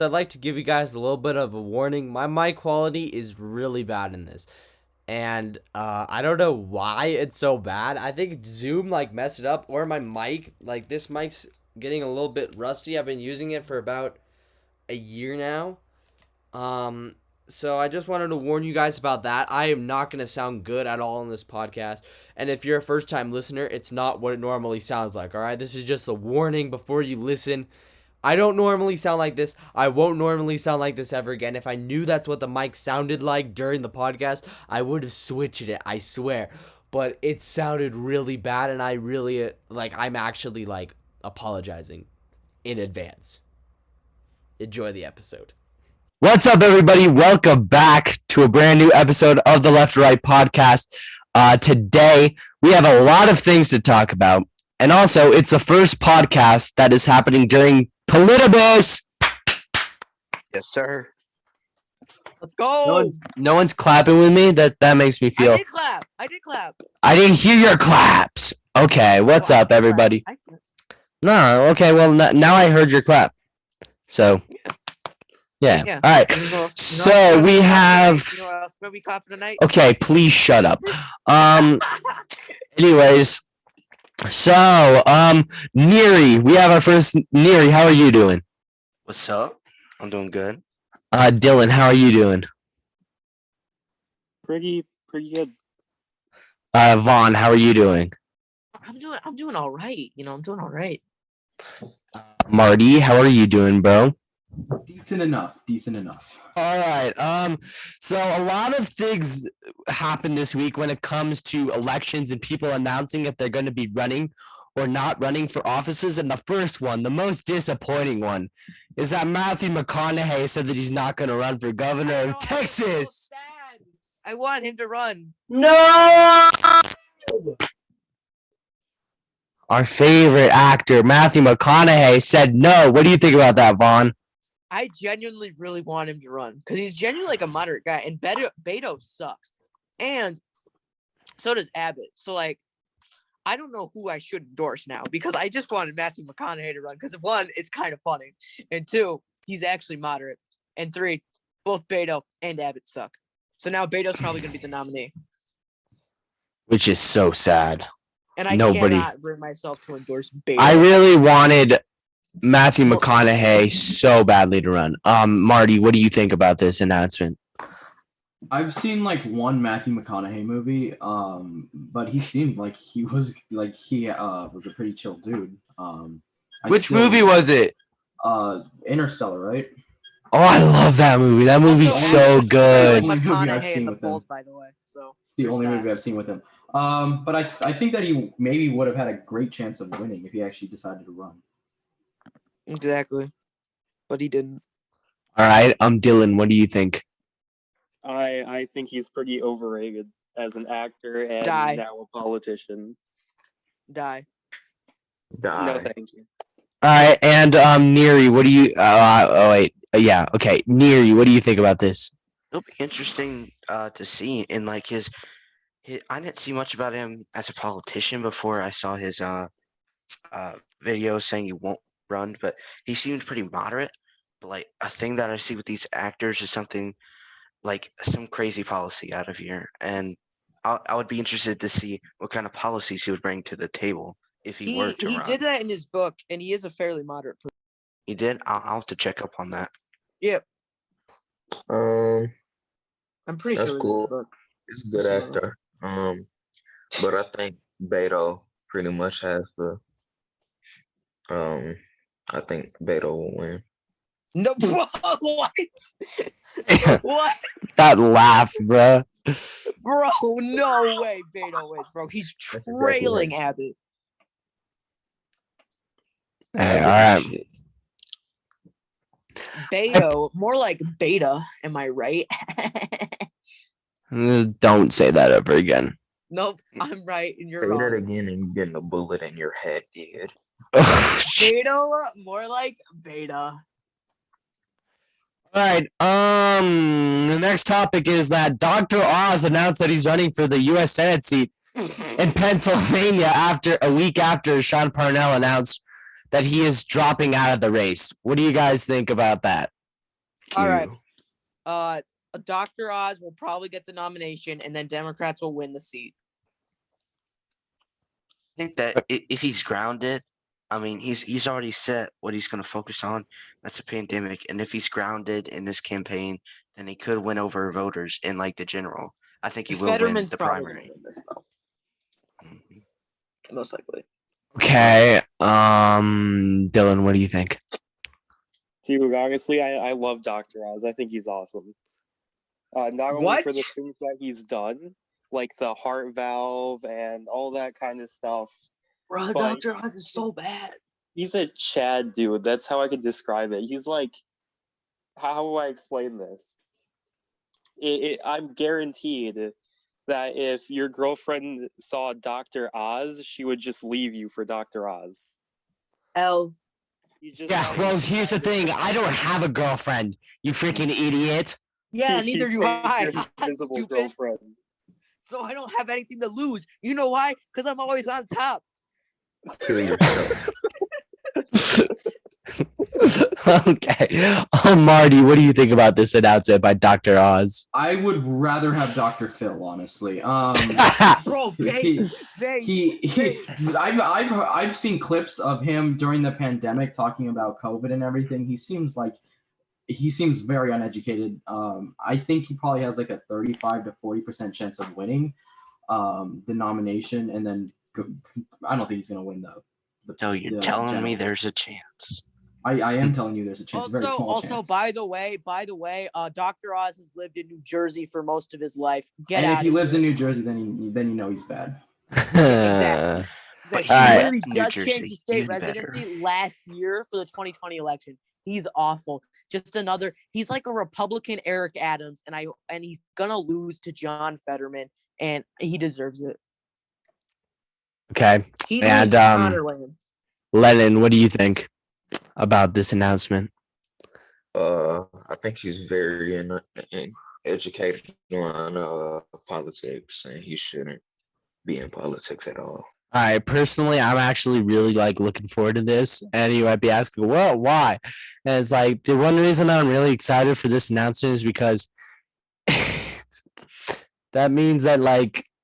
I'd like to give you guys a little bit of a warning. My mic quality is really bad in this. And I don't know why it's so bad. I think Zoom messed it up, or my mic, this mic's getting a little bit rusty. I've been using it for about a year now. So I just wanted to warn you guys about that. I am not going to sound good at all on this podcast. And if you're a first time listener, it's not what it normally sounds like, all right? This is just a warning before you listen. I don't normally sound like this. I won't normally sound like this ever again. If I knew that's what the mic sounded like during the podcast, I would have switched it, I swear. But it sounded really bad, and I really, I'm actually, apologizing in advance. Enjoy the episode. What's up, everybody? Welcome back to a brand new episode of the Left to Right podcast. Today, we have a lot of things to talk about. And also, it's the first podcast that is happening during Politimas. Yes, sir. Let's go. No one's clapping with me. That makes me feel. I did clap. I didn't hear your claps. Okay, what's up, everybody? No, okay. Well, now I heard your clap. So, yeah. All right. So we have. You know what else we clapping tonight? Okay, please shut up. Anyways. So, Neri, we have our first. Neri, how are you doing? What's up? I'm doing good. Dylan, how are you doing? Pretty good. Vaughn, how are you doing? I'm doing all right. I'm doing all right. Marty, how are you doing, bro? Decent enough. All right. So a lot of things happened this week when it comes to elections and people announcing if they're going to be running or not running for offices. And the first one, the most disappointing one, is that Matthew Mcconaughey said that he's not going to run for governor of Texas. So sad. I want him to run. No! Our favorite actor, Matthew McConaughey, said no. What do you think about that, Vaughn? I genuinely really want him to run because he's genuinely a moderate guy, and Beto sucks, and so does Abbott. So I don't know who I should endorse now because I just wanted Matthew McConaughey to run because one, it's kind of funny, and two, he's actually moderate, and three, both Beto and Abbott suck. So now Beto's probably going to be the nominee, which is so sad. And I cannot bring myself to endorse Beto. I really wanted Matthew McConaughey so badly to run. Marty, what do you think about this announcement? I've seen one Matthew McConaughey movie, but he seemed like he was a pretty chill dude. Which movie was it? Interstellar, right? Oh, I love that movie. That movie's so good. McConaughey in the polls, by the way. So it's the only movie I've seen with him. But I think that he maybe would have had a great chance of winning if he actually decided to run. Exactly, but he didn't. All right, Dylan. What do you think? I think he's pretty overrated as an actor and now a politician. Die. No, thank you. All right, and Neri, what do you? Neri, what do you think about this? It'll be interesting to see in his. I didn't see much about him as a politician before I saw his video saying he won't run, but he seemed pretty moderate. But a thing that I see with these actors is something like some crazy policy out of here, and I would be interested to see what kind of policies he would bring to the table if he were to run. He did that in his book, and he is a fairly moderate person. He did? I'll have to check up on that. Yep. I'm pretty that's sure cool. He's a good actor. But I think Beto pretty much has the. I think Beto will win. No, bro, what? What? That laugh, bro. Bro, no way Beto wins, bro. He's trailing Abbott. Hey, all right. Beto, more like beta, am I right? Don't say that ever again. Nope, I'm right and you're Say wrong. that again and you're getting a bullet in your head, dude. Beto, more like beta. All right. The next topic is that Dr. Oz announced that he's running for the U.S. Senate seat in Pennsylvania a week after Sean Parnell announced that he is dropping out of the race. What do you guys think about that? All right. Dr. Oz will probably get the nomination, and then Democrats will win the seat. I think that if he's grounded, I mean, he's already set what he's going to focus on. That's a pandemic, and if he's grounded in this campaign, then he could win over voters in like the general. I think he will win Fetterman's the probably primary. gonna win this, though. Mhm. Most likely. Okay. Dylan, what do you think? Dude, honestly, I love Dr. Oz. I think he's awesome. Not only for the What? things that he's done, like the heart valve and all that kind of stuff. Bro, But Dr. Oz is so bad. he's a Chad dude. That's how I could describe it. He's like, how do I explain this? I'm guaranteed that if your girlfriend saw Dr. Oz, she would just leave you for Dr. Oz. L. Yeah, well, here's the thing. I don't have a girlfriend, you freaking idiot. Yeah, neither do I. Your invisible Stupid. girlfriend. So I don't have anything to lose. You know why? Because I'm always on top. Kill yourself. Okay. Marty, what do you think about this announcement by Dr. Oz? I would rather have Dr. Phil, honestly. Bro, I've seen clips of him during the pandemic talking about COVID and everything. He seems very uneducated. I think he probably has like a 35 to 40% chance of winning the nomination, and then I don't think he's gonna win the So you're telling me there's a chance? I am telling you there's a chance. Very small chance. By the way, Dr. Oz has lived in New Jersey for most of his life. And if he lives in New Jersey, then you know he's bad. Exactly. But he literally left New just Jersey. changed his state Even residency last year for the 2020 election. He's awful. He's like a Republican Eric Adams, and he's gonna lose to John Fetterman, and he deserves it. Okay. He And, loses to Connor Lamb. Lennon, what do you think about this announcement? I think he's very educated on politics, and he shouldn't be in politics at all. All right, personally, I'm actually really looking forward to this. And you might be asking, well, why? And it's like the one reason I'm really excited for this announcement is because that means that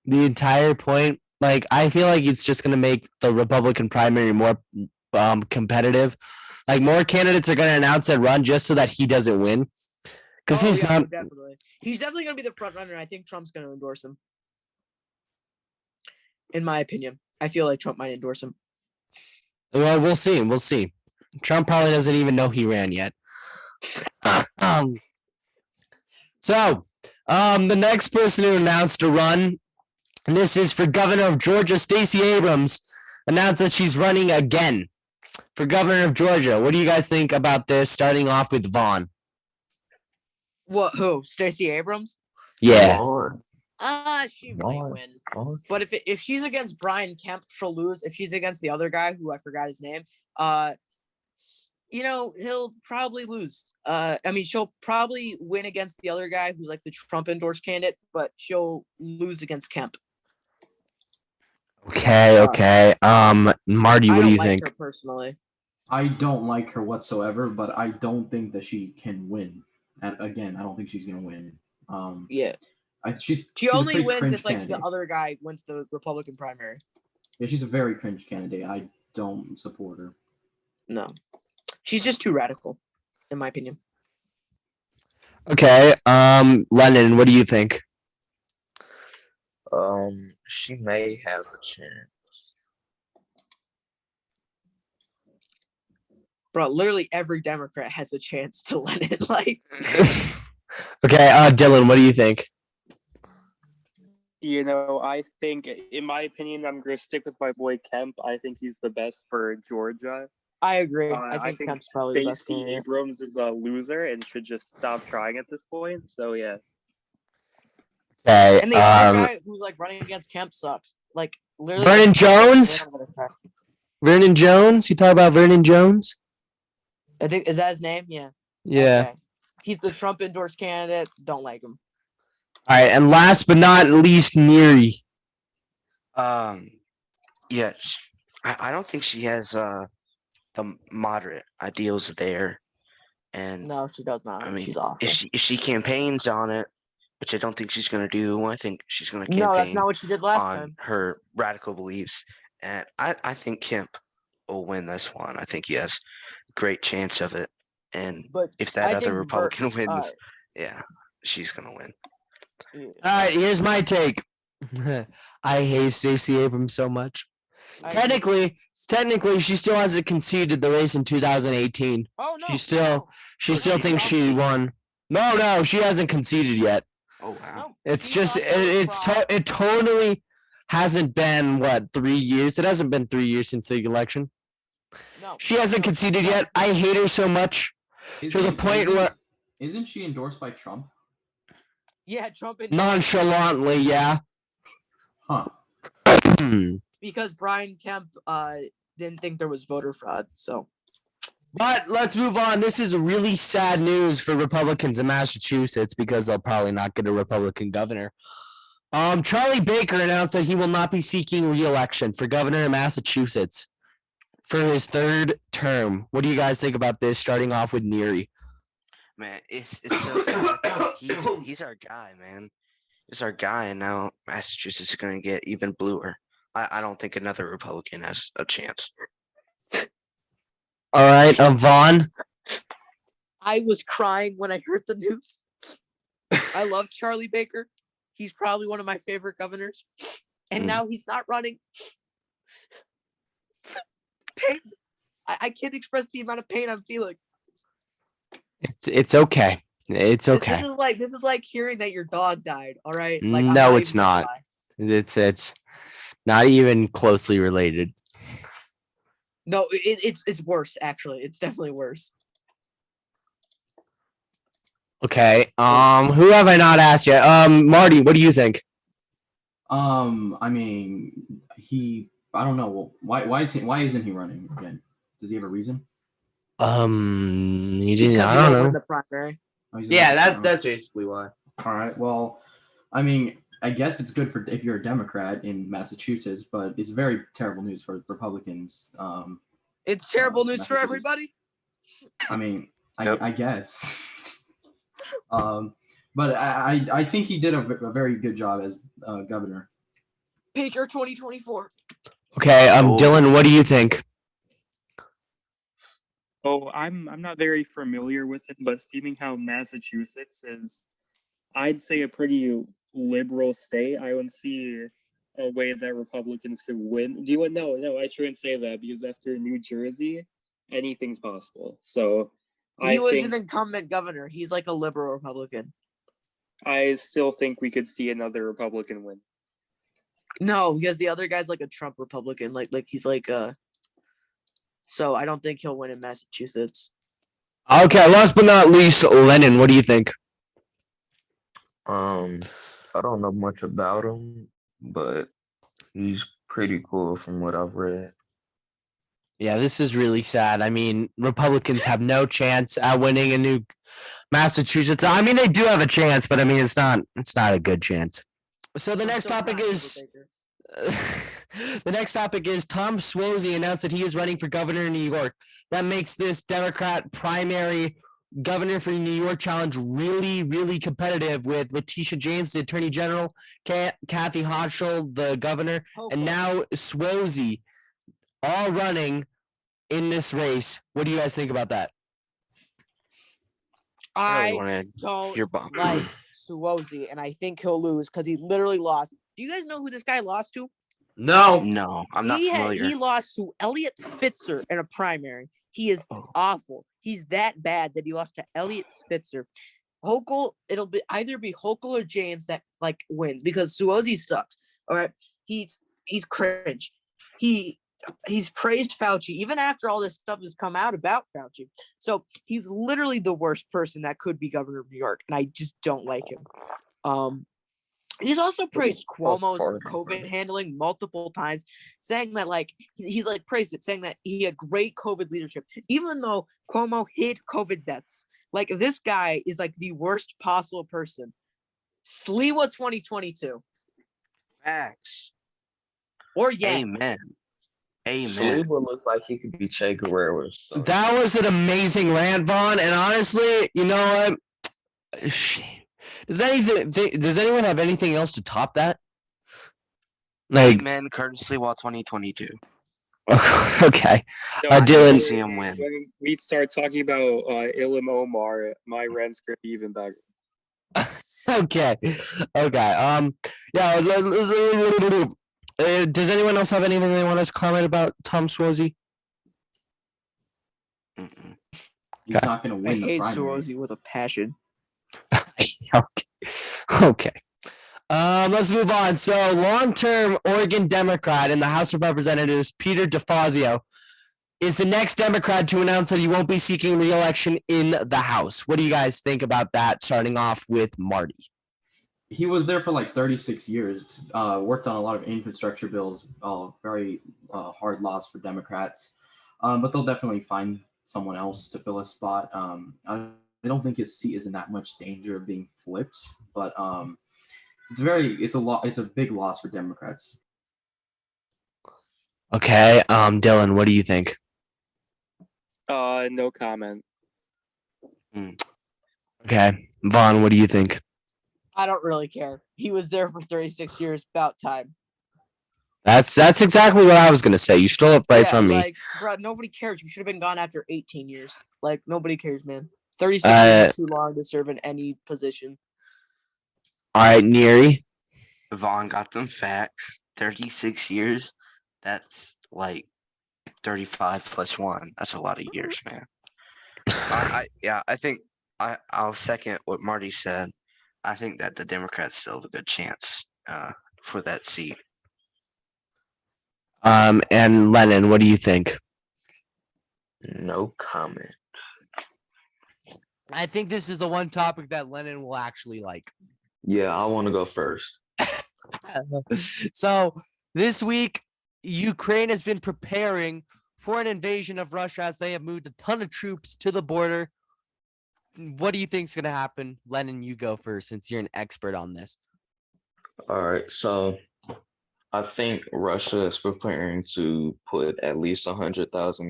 the entire point, I feel like it's just gonna make the Republican primary more competitive. More candidates are gonna announce and run just so that he doesn't win. Because he's not definitely. He's definitely gonna be the front runner. I think Trump's gonna endorse him. In my opinion, I feel like Trump might endorse him. Well, we'll see. We'll see. Trump probably doesn't even know he ran yet. So, the next person who announced a run, and this is for governor of Georgia, Stacey Abrams, announced that she's running again for governor of Georgia. What do you guys think about this? Starting off with Vaughn. What? Who? Stacey Abrams? Yeah. She might win. But if she's against Brian Kemp, she'll lose. If she's against the other guy, who I forgot his name, he'll probably lose. She'll probably win against the other guy who's like the Trump endorsed candidate, but she'll lose against Kemp. Okay. Marty, what do you think? Her personally, I don't like her whatsoever, but I don't think that she can win. Again, I don't think she's gonna win. Yeah. She's only wins if the other guy wins the Republican primary. Yeah, she's a very cringe candidate. I don't support her. No, she's just too radical, in my opinion. Okay. Lennon, what do you think? She may have a chance. Bro, literally every Democrat has a chance to let it. Okay, Dylan, what do you think? I think, in my opinion, I'm going to stick with my boy Kemp. I think he's the best for Georgia. I agree. I think Kemp's probably the best Stacey Abrams is a loser and should just stop trying at this point. So, yeah. Okay. And the other guy who's running against Kemp sucks. Literally. Vernon Jones? Vernon Jones? You talk about Vernon Jones? I think, is that his name? Yeah. Yeah. Okay. He's the Trump endorsed candidate. Don't like him. All right, and last but not least, Neri. Yes. I don't think she has the moderate ideals there. And No, she does not. I mean, She's awful. if she campaigns on it, which I don't think she's going to do, I think she's going to No, that's campaign not what she did last on time. her radical beliefs. And I think Kemp will win this one. I think he has a great chance of it. And But if that I other think Republican wins, uh, yeah, she's going to win. All right, here's my take. I hate Stacey Abrams so much. Technically, she still hasn't conceded the race in 2018. Oh no, She still No, thinks she won. No, she hasn't conceded yet. Oh, wow. no. It's She just thought there was fraud. it totally hasn't been 3 years. It hasn't been 3 years since the election. No, She hasn't no, conceded yet. I hate her so much to the point where Isn't she endorsed by Trump? Yeah, Trump and nonchalantly, yeah. Huh. because Brian Kemp didn't think there was voter fraud. So But let's move on. This is really sad news for Republicans in Massachusetts because they'll probably not get a Republican governor. Charlie Baker announced that he will not be seeking re-election for governor in Massachusetts for his third term. What do you guys think about this? Starting off with Neary. Man, it's so sad. He's our guy, man. He's our guy, and now Massachusetts is going to get even bluer. I don't think another Republican has a chance. All right, Vaughn. I was crying when I heard the news. I love Charlie Baker. He's probably one of my favorite governors. And now he's not running. Pain. I can't express the amount of pain I'm feeling. It's okay. It's okay. This is like hearing that your dog died. All right. Like, No, it's even gonna not. lie. It's not even closely related. No, it's worse. Actually, it's definitely worse. Okay. Who have I not asked yet? Marty, what do you think? I mean, I don't know. Why isn't he running again? Does he have a reason? He didn't. Because I you don't win know. the primary. Oh, he's Yeah, not- that's basically why. All right. Well, I mean, I guess it's good for if you're a Democrat in Massachusetts, but it's very terrible news for Republicans. It's terrible news for Massachusetts. everybody. I mean, Yep. I guess. But I think he did a very good job as governor. Baker 2024. Okay. Oh. Dylan, what do you think? Oh, I'm not very familiar with it, but seeing how Massachusetts is, I'd say, a pretty liberal state, I would see a way that Republicans could win. Do you want? No, I shouldn't say that because after New Jersey, anything's possible. So He was an incumbent governor. He's like a liberal Republican. I still think we could see another Republican win. No, because the other guy's like a Trump Republican. Like he's like So I don't think he'll win in Massachusetts. Okay. Last but not least, Lennon, what do you think? I don't know much about him, but he's pretty cool from what I've read. Yeah, this is really sad. I mean, Republicans have no chance at winning a new Massachusetts. I mean, they do have a chance, but I mean, it's not a good chance. So the next topic is the next topic is Tom Swansey announced that he is running for governor in New York. That makes this Democrat primary governor for New York challenge really, really competitive with Letitia James, the Attorney General, Kathy Hochul, the governor, and now Swansey, all running in this race. What do you guys think about that? I really I wanted don't your bump. like Swansey, and I think he'll lose because he literally lost. Do you guys know who this guy lost to? No. No, I'm not familiar. He lost to Elliot Spitzer in a primary. He is awful. He's that bad that he lost to Elliot Spitzer. Hochul, it'll either be Hochul or James that like wins because Swansey sucks. All right, he's cringe. He's praised Fauci even after all this stuff has come out about Fauci. So he's literally the worst person that could be governor of New York, and I just don't like him. He's also praised Cuomo's COVID handling multiple times, saying that like he's like praised it, saying that he had great COVID leadership, even though Cuomo hid COVID deaths. Like this guy is like the worst possible person. Sliwa 2022 Facts. or Yang. Amen. Amen. Saliba looks like he could be Che Guerrero. So. That was an amazing rant, Vaughn. And honestly, you know what? Does anyone have anything else to top that? Like, Amen. Courtesy while 2022. okay. No, Dylan- See him win. When we start talking about Ilham Omar, my rent's gonna be even better. Okay. Yeah. Does anyone else have anything they want to comment about Tom Swansey? Mm-mm. He's Okay. not going to I win the hate primary. Swansea with a passion. Okay. Let's move on. So, long-term Oregon Democrat in the House of Representatives, Peter DeFazio, is the next Democrat to announce that he won't be seeking re-election in the House. What do you guys think about that? Starting off with Marty. He was there for like 36 years. Worked on a lot of infrastructure bills. Very hard laws for Democrats. But they'll definitely find someone else to fill a spot. I don't think his seat is in that much danger of being flipped. But it's a big loss for Democrats. Okay. Dylan, what do you think? No comment. Okay. Vaughn, what do you think? I don't really care. He was there for 36 years. About time. That's exactly what I was gonna say. You stole it right from me. Like, bro, nobody cares. You should have been gone after 18 years. Like, nobody cares, man. 36 years is too long to serve in any position. All right, Neri. Vaughn got them facts. 36 years. That's like 35 plus 1. That's a lot of years, man. I think I'll second what Marty said. I think that the Democrats still have a good chance for that seat. And Lennon, what do you think? No comment. I think this is the one topic that Lennon will actually like. Yeah, I want to go first. So this week, Ukraine has been preparing for an invasion of Russia as they have moved a ton of troops to the border. What do you think is going to happen? Lennon, you go first since you're an expert on this. All right, so I think Russia is preparing to put at least 1,000,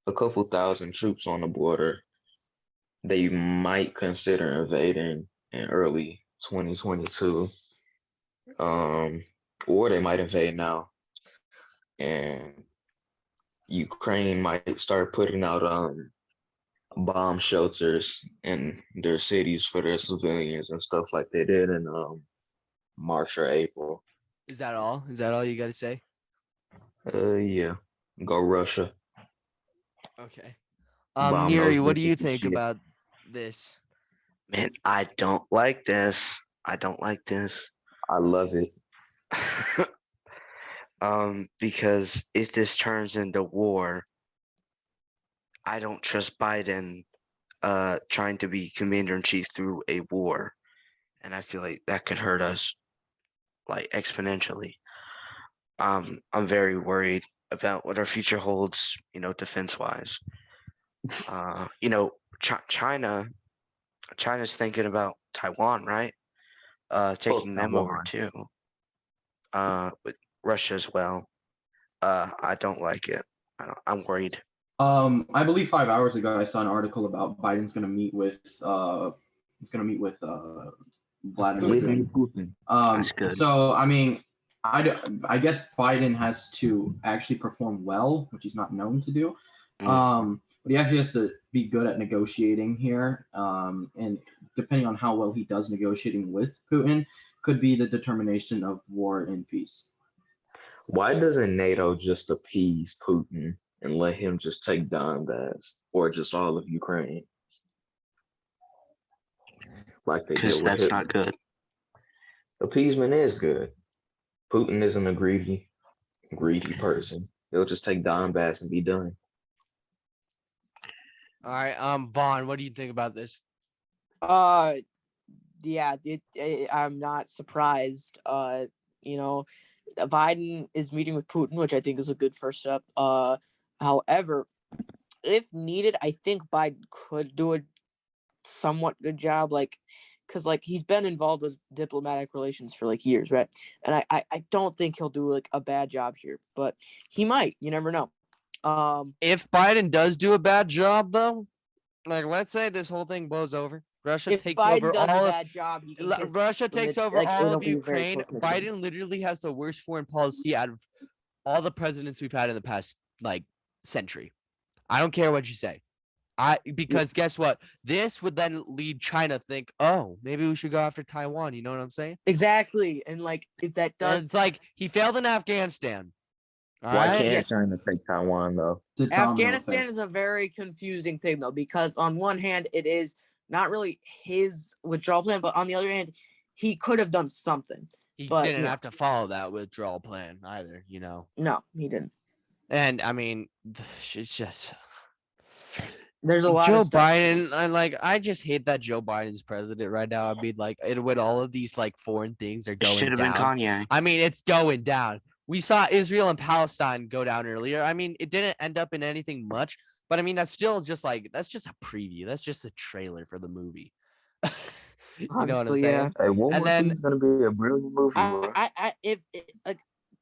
a couple thousand troops on the border. They might consider invading in early 2022, or they might invade now, and Ukraine might start putting out bomb shelters in their cities for their civilians and stuff like they did in March or April. Is that all? Is that all you got to say? Yeah, go Russia. Okay. Bomb Neri, those what do you bitches and think shit. about this? Man, I don't like this. I love it. Because if this turns into war, I don't trust Biden trying to be commander-in-chief through a war. And I feel like that could hurt us like exponentially. I'm very worried about what our future holds, defense-wise. China's thinking about Taiwan, right? Taking them over too. With Russia as well. I don't like it. I'm worried. I believe 5 hours ago I saw an article about Biden's going to meet with Vladimir Putin. That's good. So I mean, I guess Biden has to actually perform well, which he's not known to do. But he actually has to be good at negotiating here. And depending on how well he does negotiating with Putin, could be the determination of war and peace. Why doesn't NATO just appease Putin and let him just take Donbass or just all of Ukraine? Like they did Because with that's Hitler. not good. Appeasement is good. Putin isn't a greedy person. He'll just take Donbass and be done. All right. Vaughn, what do you think about this? Yeah, I'm not surprised. Biden is meeting with Putin, which I think is a good first step. However, if needed, I think Biden could do a somewhat good job. Like, because like he's been involved with diplomatic relations for like years, right? And I don't think he'll do like a bad job here, but he might. You never know. If Biden does do a bad job, though, like let's say this whole thing blows over, Russia If takes Biden over does a all of bad job, he can kiss Russia from takes it, over like, all it'll of be very Ukraine. close next time. Biden literally has the worst foreign policy out of all the presidents we've had in the past like century. I don't care what you say. Because guess what? This would then lead China to think, oh, maybe we should go after Taiwan. You know what I'm saying? Exactly, and like if that And does, it's like he failed in Afghanistan. All Why right? can't Yes. China take Taiwan though? It's a domino Afghanistan effect. is a very confusing thing though, because on one hand it is not really his withdrawal plan, but on the other hand, he could have done something. He But, didn't you know. have to follow that withdrawal plan either, you know. No, he didn't. And I mean, it's just There's a lot Joe of stuff. Biden. I just hate that Joe Biden's president right now. I mean, like, when all of these like foreign things are It going should have been down. Kanye. I mean, it's going down. We saw Israel and Palestine go down earlier. I mean, it didn't end up in anything much, but I mean, that's still just like that's just a preview. That's just a trailer for the movie. You know what I'm Honestly, saying? Hey, World And War then II is gonna be a brilliant movie, bro. if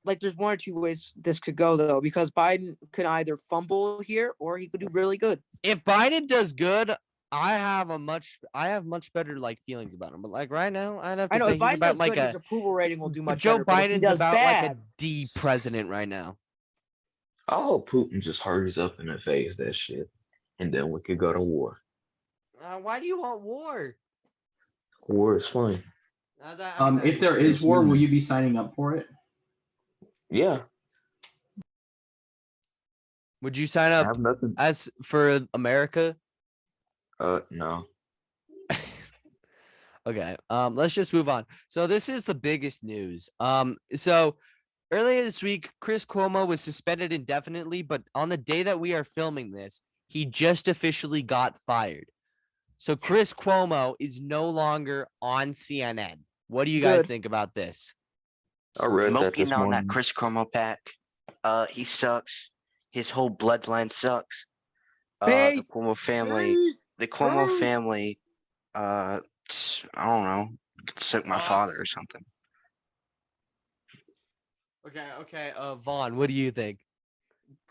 like there's one or two ways this could go though, because Biden could either fumble here or he could do really good. if Biden does good, I have much better like feelings about him. But like right now, I'd have I to know say if he's Biden about does like good, his a. approval rating will do But much Joe better. But if he Biden's does about like a bad, D president right now. I hope Putin just hurries up and phase that shit, and then we could go to war. Why do you want war? War is fun. If there is war, will you be signing up for it? Yeah, Would you sign I up have nothing. as for America? No. Okay. Let's just move on. So this is the biggest news. So earlier this week, Chris Cuomo was suspended indefinitely, but on the day that we are filming this, he just officially got fired. So Chris Cuomo is no longer on CNN. What do you guys Good. think about this? I read that Smoking this on morning. that Chris Cuomo pack. He sucks. His whole bloodline sucks. The Peace. Cuomo family. Peace. The Cuomo Peace. family. I don't know. Took my father or something. Okay. Vaughn, what do you think?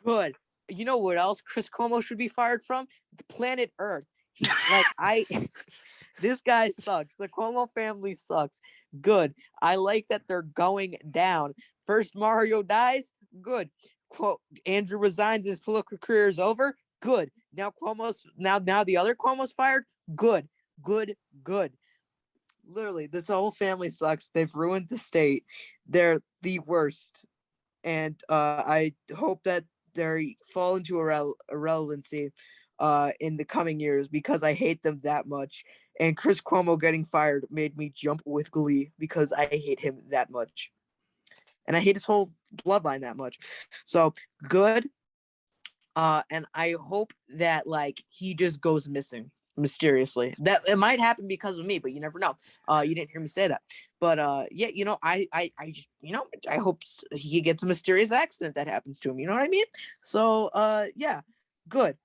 Good. You know what else Chris Cuomo should be fired from? The planet Earth. He like this guy sucks. The Cuomo family sucks. Good. I like that they're going down. First Mario dies. Good. Quote, Andrew resigns, his political career is over. Good. Now the other Cuomo's fired. Good. Literally, this whole family sucks. They've ruined the state. They're the worst. And I hope that they fall into irrelevancy in the coming years, because I hate them that much. And Chris Cuomo getting fired made me jump with glee because I hate him that much. And I hate his whole bloodline that much. So good. And I hope that like he just goes missing mysteriously. That it might happen because of me, but you never know. You didn't hear me say that. But yeah, I just I hope he gets a mysterious accident that happens to him. You know what I mean? So yeah, good.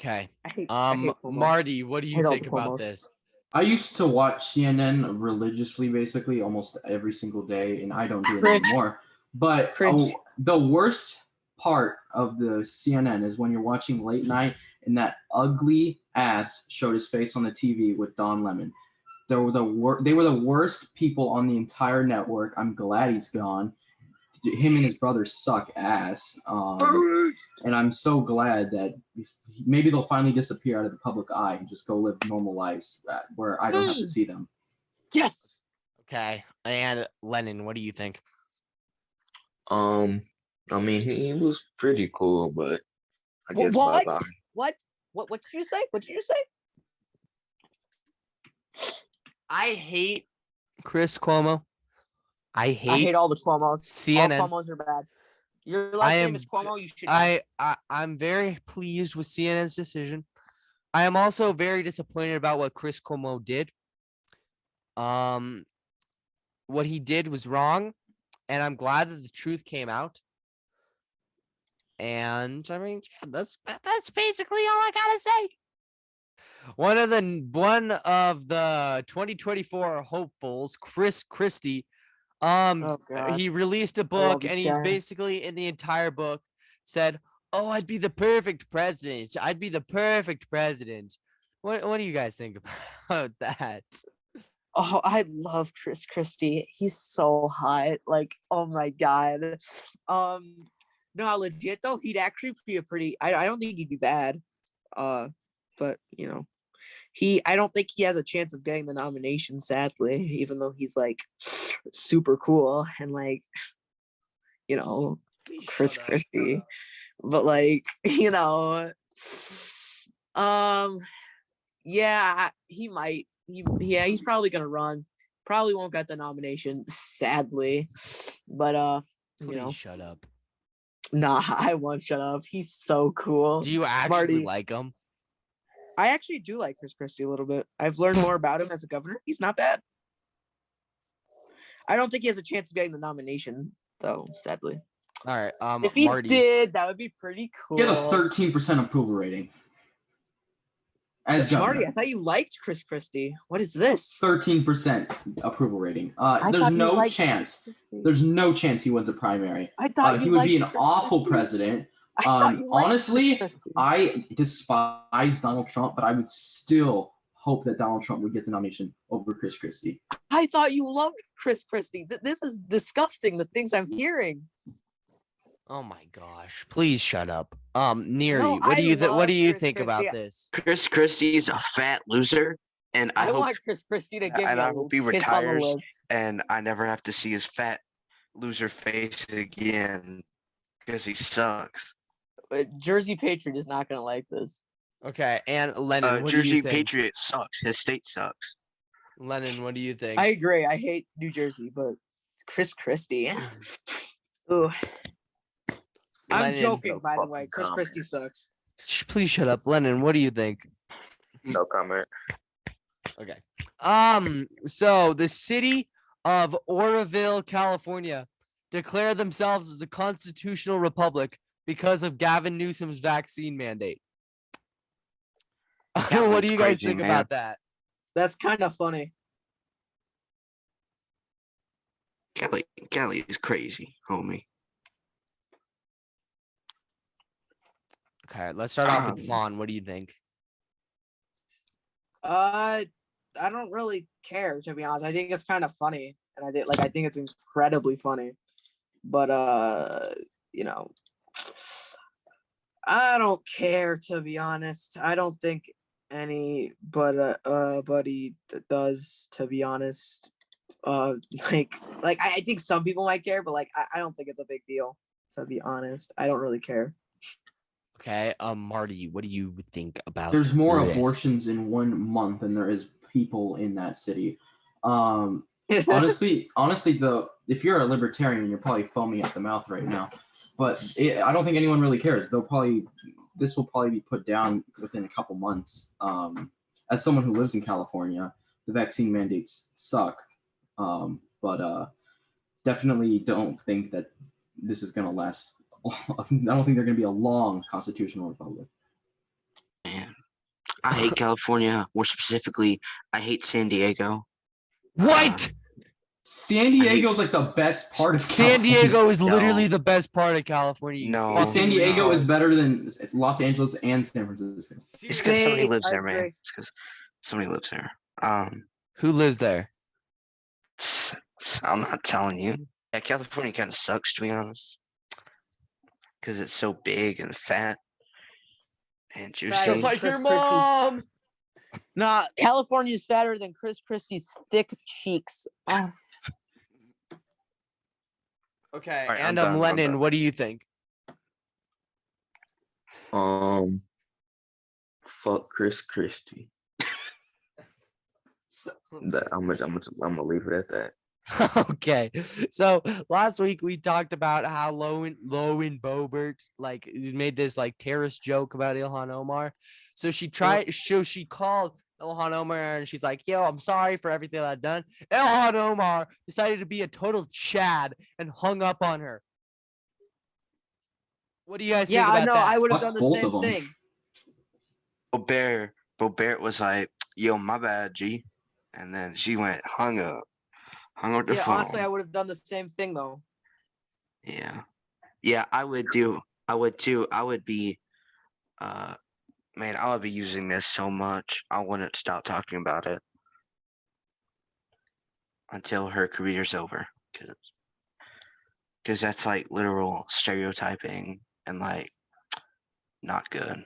Okay. I hate Cuomo. Marty, what do you Hate all think the about Cuomos. this? I used to watch CNN religiously, basically almost every single day, and I don't do it Cringe. anymore. But Cringe. the worst part of the CNN is when you're watching late night and that ugly ass showed his face on the TV with Don Lemon. They were the worst people on the entire network. I'm glad he's gone. Him and his brother suck ass. And I'm so glad that maybe they'll finally disappear out of the public eye and just go live normal lives where I don't have to see them. Yes. Okay. And Lennon, what do you think? I mean, he was pretty cool, but I guess What? bye-bye. What did you say? What did you say? I hate Chris Cuomo. I I hate hate all the Cuomos. CNN. All Cuomos are bad. Your last name is Cuomo. You should know. I'm very pleased with CNN's decision. I am also very disappointed about what Chris Cuomo did. What he did was wrong, and I'm glad that the truth came out. And I mean, yeah, that's basically all I gotta say. one of the 2024 hopefuls, Christie, Oh God, he released a I love book, this and he's guy. basically in the entire book said, "Oh, I'd be the perfect president. I'd be the perfect president." What do you guys think about that? Oh, I love Christie. He's so hot. Like, oh my God. No, legit though, he'd actually be a pretty. I don't think he'd be bad. But you know, I don't think he has a chance of getting the nomination. Sadly, even though he's like super cool and like, you know, Please Chris shut up. Christie. But like, you know, um, yeah, he might. Yeah, he's probably gonna run. Probably won't get the nomination, sadly. But you Please know, shut up. nah, I won't shut up. He's so cool. Do you actually Marty, like him? I actually do like Chris Christie a little bit. I've learned more about him as a governor. He's not bad. I don't think he has a chance of getting the nomination, though, sadly. All right, If he Marty. did, that would be pretty cool. He had a 13% approval rating. As Marty, governor. I thought you liked Chris Christie. What is this? 13% approval rating. I There's thought you no liked chance. Chris Christie. There's no chance he wins a primary. I thought He you would liked be an Chris awful Christie. president. I thought you liked Honestly, Chris Christie. I despise Donald Trump, but I would still hope that Donald Trump would get the nomination over Chris Christie. I thought you loved Chris Christie. This is disgusting, the things I'm hearing. Oh my gosh! Please shut up. Neri, No, what do you I what do you love think Chris about Christie. this? Chris Christie's a fat loser, and I hope want Chris Christie to give and me I a hope he kiss on the retires lips. and I never have to see his fat loser face again because he sucks. But Jersey Patriot is not gonna like this. Okay, and Lennon, what do you Jersey think? Patriot sucks. His state sucks. Lennon, what do you think? I agree. I hate New Jersey, but Chris Christie. Ooh. I'm Lennon, joking, by the fucking way. Chris comment. Christie sucks. Please shut up, Lennon. What do you think? No comment. Okay. So the city of Oroville, California, declare themselves as a constitutional republic because of Gavin Newsom's vaccine mandate. What Gavin's do you guys crazy, think man. about that? That's kind of funny. Kelly is crazy, homie. Okay, let's start off with Vaughn. What do you think? I don't really care, to be honest. I think it's kind of funny, and I think it's incredibly funny. But you know, I don't care, to be honest. I don't think anybody does, to be honest. Like I think some people might care, but like I don't think it's a big deal, to be honest. I don't really care. Okay, Marty, what do you think about There's more this? abortions in 1 month than there is people in that city. Honestly, if you're a libertarian, you're probably foaming at the mouth right now. But I don't think anyone really cares. This will probably be put down within a couple months. As someone who lives in California, the vaccine mandates suck. But definitely don't think that this is going to last. I don't think they're going to be a long constitutional republic. Man, I hate California. More specifically, I hate San Diego. What? San Diego is like the best part of San California. Diego is literally No. the best part of California. You No. fucking San Diego retard. is better than Los Angeles and San Francisco. It's because somebody Wait, lives I there, man. agree. It's because somebody lives there. Who lives there? I'm not telling you. Yeah, California kind of sucks, to be honest, because it's so big and fat and juicy. Just like your mom. Nah, California's fatter than Chris Christie's thick cheeks. Oh. Okay, All right, and I'm done, I'm Lennon, done. what do you think? Fuck Chris Christie. I'm gonna leave it at that. Okay, so last week we talked about how Lowen Boebert like made this like terrorist joke about Ilhan Omar. So she called Ilhan Omar and she's like, "Yo, I'm sorry for everything that I've done." Ilhan Omar decided to be a total Chad and hung up on her. What do you guys think Yeah, about I know. that? I would have Fuck done the both same of 'em. thing. Boebert But Barrett was like, "Yo, my bad, G," and then she hung up the Yeah, phone. honestly, I would have done the same thing though. Yeah, I would too. I would be, man, I would be using this so much. I wouldn't stop talking about it until her career's over, because that's like literal stereotyping and like not good.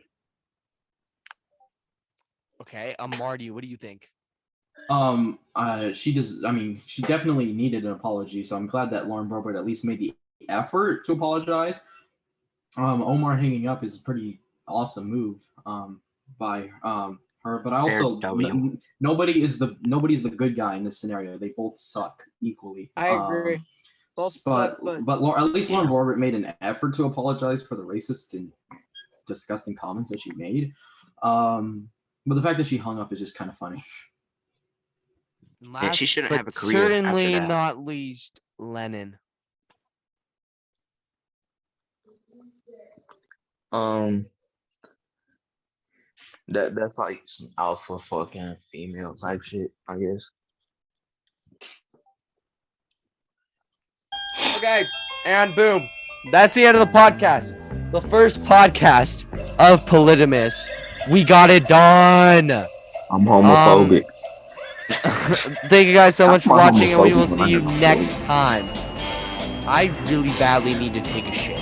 Okay, Marty, what do you think? She does. I mean, she definitely needed an apology. So I'm glad that Lauren Boebert at least made the effort to apologize. Omar hanging up is a pretty awesome move. By her. But I also W. nobody's the good guy in this scenario. They both suck equally. I agree. Both suck, but at least Lauren Boebert made an effort to apologize for the racist and disgusting comments that she made. But the fact that she hung up is just kind of funny. Yeah, she shouldn't but have a career after certainly that. not least, Lennon. That's like some alpha fucking female type shit, I guess. Okay, and boom. That's the end of the podcast. The first podcast of Politimas. We got it done. I'm homophobic. Thank you guys so much for I'm watching, and we will homophobic see you when I'm next time. I really badly need to take a shit.